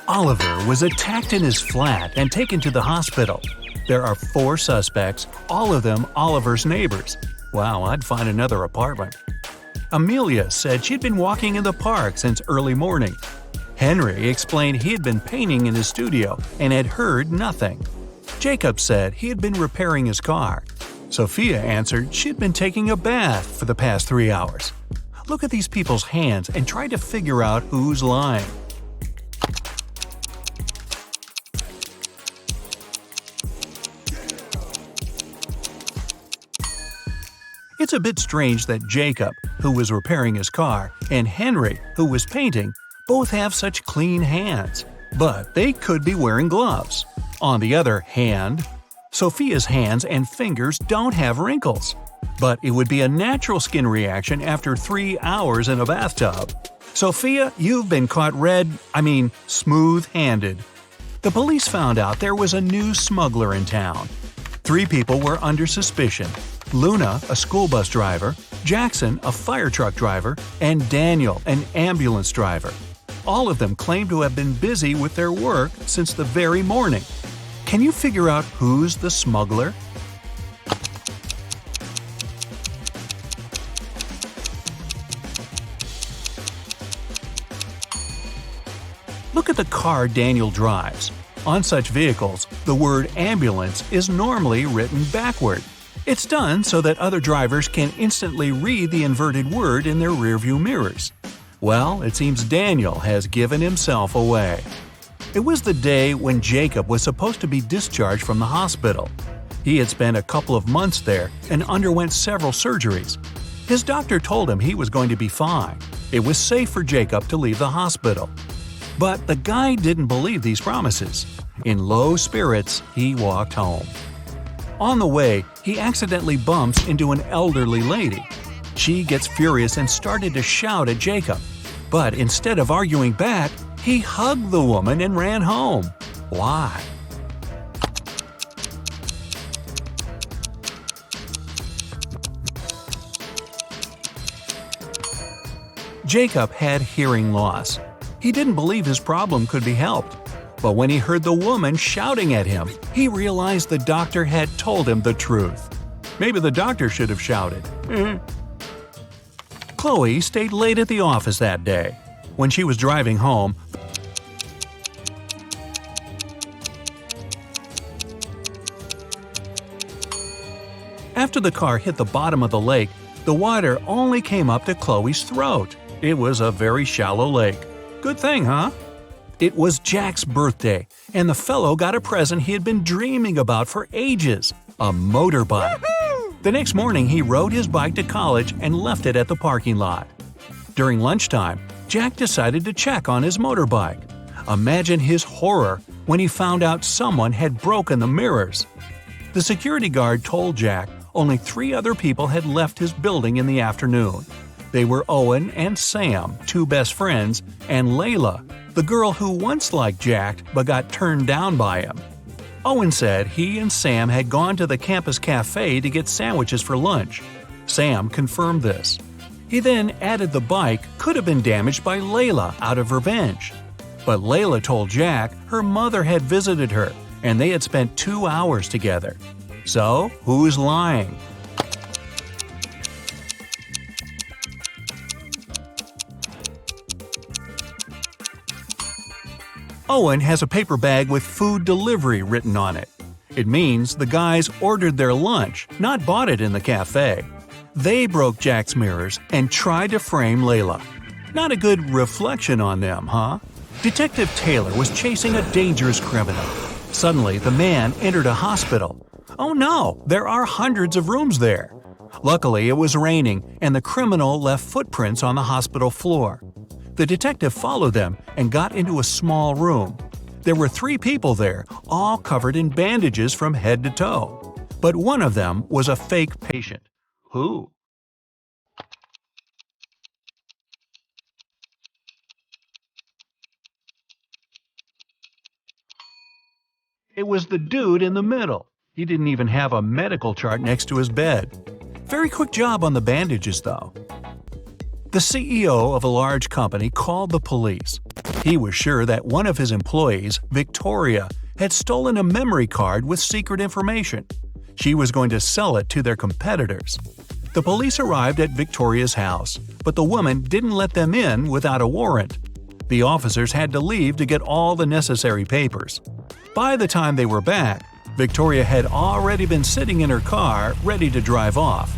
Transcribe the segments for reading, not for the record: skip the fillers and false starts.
Oliver was attacked in his flat and taken to the hospital. There are 4 suspects, all of them Oliver's neighbors. Wow, I'd find another apartment. Amelia said she'd been walking in the park since early morning. Henry explained he had been painting in his studio and had heard nothing. Jacob said he had been repairing his car. Sophia answered she'd been taking a bath for the past 3 hours. Look at these people's hands and try to figure out who's lying. It's a bit strange that Jacob, who was repairing his car, and Henry, who was painting, both have such clean hands. But they could be wearing gloves. On the other hand, Sophia's hands and fingers don't have wrinkles. But it would be a natural skin reaction after 3 hours in a bathtub. Sophia, you've been caught smooth-handed. The police found out there was a new smuggler in town. 3 people were under suspicion: Luna, a school bus driver, Jackson, a fire truck driver, and Daniel, an ambulance driver. All of them claimed to have been busy with their work since the very morning. Can you figure out who's the smuggler? Look at the car Daniel drives. On such vehicles, the word ambulance is normally written backward. It's done so that other drivers can instantly read the inverted word in their rearview mirrors. Well, it seems Daniel has given himself away. It was the day when Jacob was supposed to be discharged from the hospital. He had spent a couple of months there and underwent several surgeries. His doctor told him he was going to be fine. It was safe for Jacob to leave the hospital. But the guy didn't believe these promises. In low spirits, he walked home. On the way, he accidentally bumps into an elderly lady. She gets furious and started to shout at Jacob. But instead of arguing back, he hugged the woman and ran home. Why? Jacob had hearing loss. He didn't believe his problem could be helped. But when he heard the woman shouting at him, he realized the doctor had told him the truth. Maybe the doctor should have shouted. Chloe stayed late at the office that day. When she was driving home, after the car hit the bottom of the lake, the water only came up to Chloe's throat. It was a very shallow lake. Good thing, huh? It was Jack's birthday, and the fellow got a present he had been dreaming about for ages – a motorbike. The next morning, he rode his bike to college and left it at the parking lot. During lunchtime, Jack decided to check on his motorbike. Imagine his horror when he found out someone had broken the mirrors. The security guard told Jack only 3 other people had left his building in the afternoon. They were Owen and Sam, 2 best friends, and Layla, the girl who once liked Jack but got turned down by him. Owen said he and Sam had gone to the campus cafe to get sandwiches for lunch. Sam confirmed this. He then added the bike could have been damaged by Layla out of revenge. But Layla told Jack her mother had visited her, and they had spent 2 hours together. So, who's lying? Owen has a paper bag with food delivery written on it. It means the guys ordered their lunch, not bought it in the cafe. They broke Jack's mirrors and tried to frame Layla. Not a good reflection on them, huh? Detective Taylor was chasing a dangerous criminal. Suddenly, the man entered a hospital. Oh no, there are hundreds of rooms there. Luckily, it was raining, and the criminal left footprints on the hospital floor. The detective followed them and got into a small room. There were 3 people there, all covered in bandages from head to toe. But one of them was a fake patient. Who? It was the dude in the middle. He didn't even have a medical chart next to his bed. Very quick job on the bandages, though. The CEO of a large company called the police. He was sure that one of his employees, Victoria, had stolen a memory card with secret information. She was going to sell it to their competitors. The police arrived at Victoria's house, but the woman didn't let them in without a warrant. The officers had to leave to get all the necessary papers. By the time they were back, Victoria had already been sitting in her car, ready to drive off.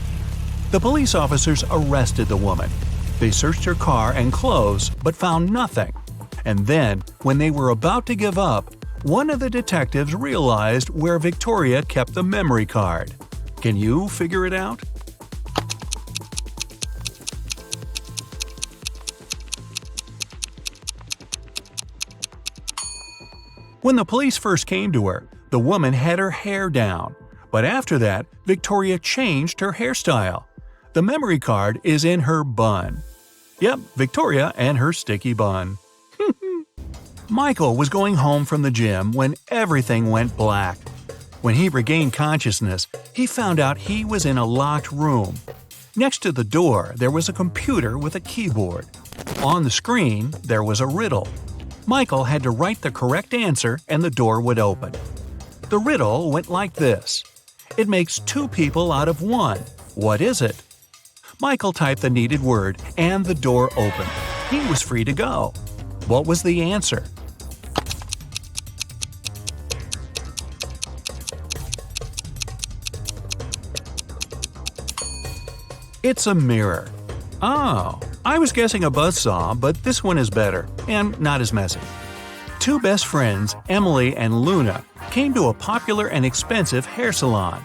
The police officers arrested the woman. They searched her car and clothes, but found nothing. And then, when they were about to give up, one of the detectives realized where Victoria kept the memory card. Can you figure it out? When the police first came to her, the woman had her hair down. But after that, Victoria changed her hairstyle. The memory card is in her bun. Yep, Victoria and her sticky bun. Michael was going home from the gym when everything went black. When he regained consciousness, he found out he was in a locked room. Next to the door, there was a computer with a keyboard. On the screen, there was a riddle. Michael had to write the correct answer and the door would open. The riddle went like this. It makes two people out of one. What is it? Michael typed the needed word and the door opened. He was free to go. What was the answer? It's a mirror. Oh, I was guessing a buzzsaw, but this one is better, and not as messy. Two best friends, Emily and Luna, came to a popular and expensive hair salon.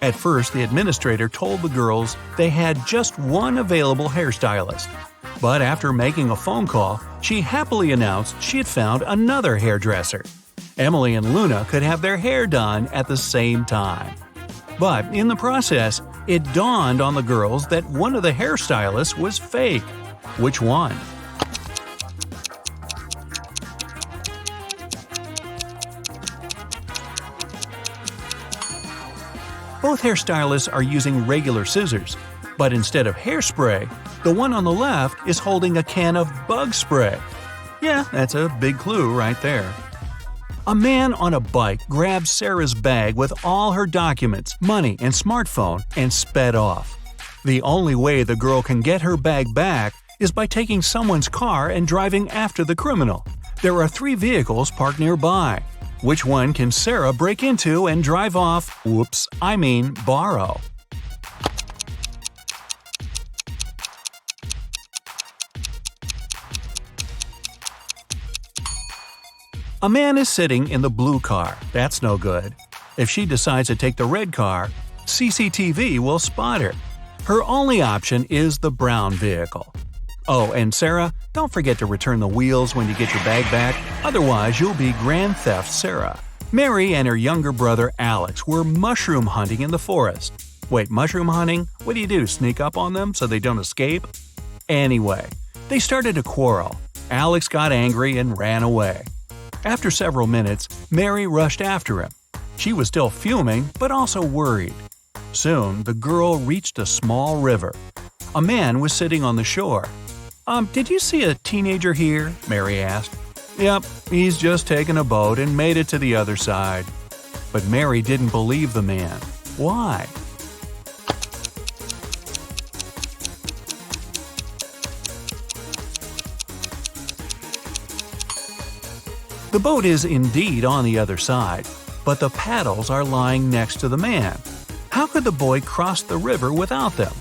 At first, the administrator told the girls they had just one available hairstylist. But after making a phone call, she happily announced she had found another hairdresser. Emily and Luna could have their hair done at the same time. But in the process, it dawned on the girls that one of the hairstylists was fake. Which one? Both hairstylists are using regular scissors, but instead of hairspray, the one on the left is holding a can of bug spray. Yeah, that's a big clue right there. A man on a bike grabbed Sarah's bag with all her documents, money, and smartphone and sped off. The only way the girl can get her bag back is by taking someone's car and driving after the criminal. There are 3 vehicles parked nearby. Which one can Sarah break into and drive off? Borrow. A man is sitting in the blue car. That's no good. If she decides to take the red car, CCTV will spot her. Her only option is the brown vehicle. Oh, and Sarah, don't forget to return the wheels when you get your bag back, otherwise you'll be Grand Theft Sarah. Mary and her younger brother Alex were mushroom hunting in the forest. Wait, mushroom hunting? What do? Sneak up on them so they don't escape? Anyway, they started to quarrel. Alex got angry and ran away. After several minutes, Mary rushed after him. She was still fuming, but also worried. Soon, the girl reached a small river. A man was sitting on the shore. Did you see a teenager here?" Mary asked. "Yep, he's just taken a boat and made it to the other side." But Mary didn't believe the man. Why? The boat is indeed on the other side, but the paddles are lying next to the man. How could the boy cross the river without them?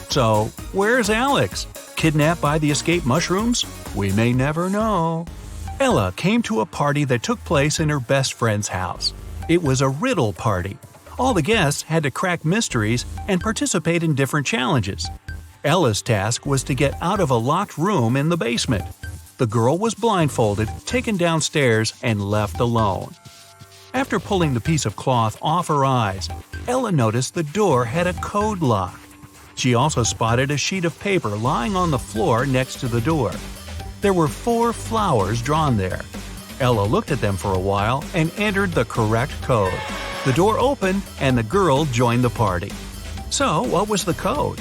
So, where's Alex? Kidnapped by the escaped mushrooms? We may never know. Ella came to a party that took place in her best friend's house. It was a riddle party. All the guests had to crack mysteries and participate in different challenges. Ella's task was to get out of a locked room in the basement. The girl was blindfolded, taken downstairs, and left alone. After pulling the piece of cloth off her eyes, Ella noticed the door had a code lock. She also spotted a sheet of paper lying on the floor next to the door. There were 4 flowers drawn there. Ella looked at them for a while and entered the correct code. The door opened and the girl joined the party. So, what was the code?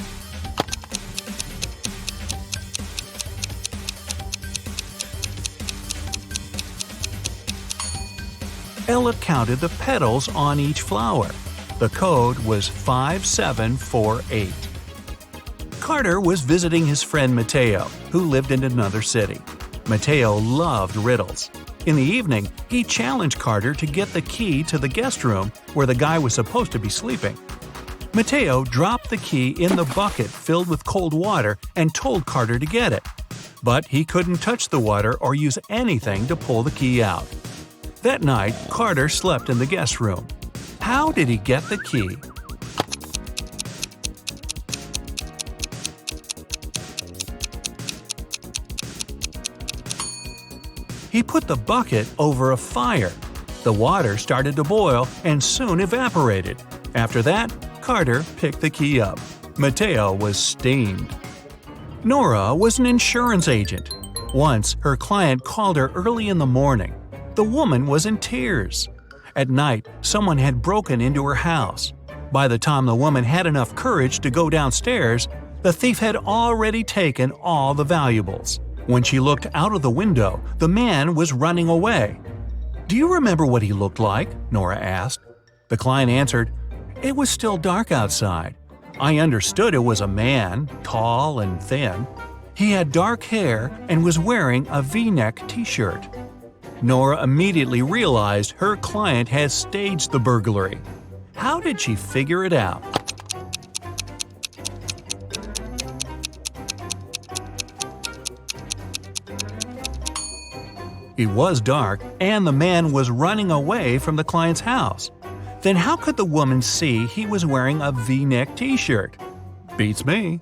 Ella counted the petals on each flower. The code was 5748. Carter was visiting his friend Mateo, who lived in another city. Mateo loved riddles. In the evening, he challenged Carter to get the key to the guest room where the guy was supposed to be sleeping. Mateo dropped the key in the bucket filled with cold water and told Carter to get it. But he couldn't touch the water or use anything to pull the key out. That night, Carter slept in the guest room. How did he get the key? He put the bucket over a fire. The water started to boil and soon evaporated. After that, Carter picked the key up. Mateo was steamed. Nora was an insurance agent. Once, her client called her early in the morning. The woman was in tears. At night, someone had broken into her house. By the time the woman had enough courage to go downstairs, the thief had already taken all the valuables. When she looked out of the window, the man was running away. "Do you remember what he looked like?" Nora asked. The client answered, "It was still dark outside. I understood it was a man, tall and thin. He had dark hair and was wearing a V-neck t-shirt." Nora immediately realized her client had staged the burglary. How did she figure it out? It was dark, and the man was running away from the client's house. Then how could the woman see he was wearing a V-neck t-shirt? Beats me.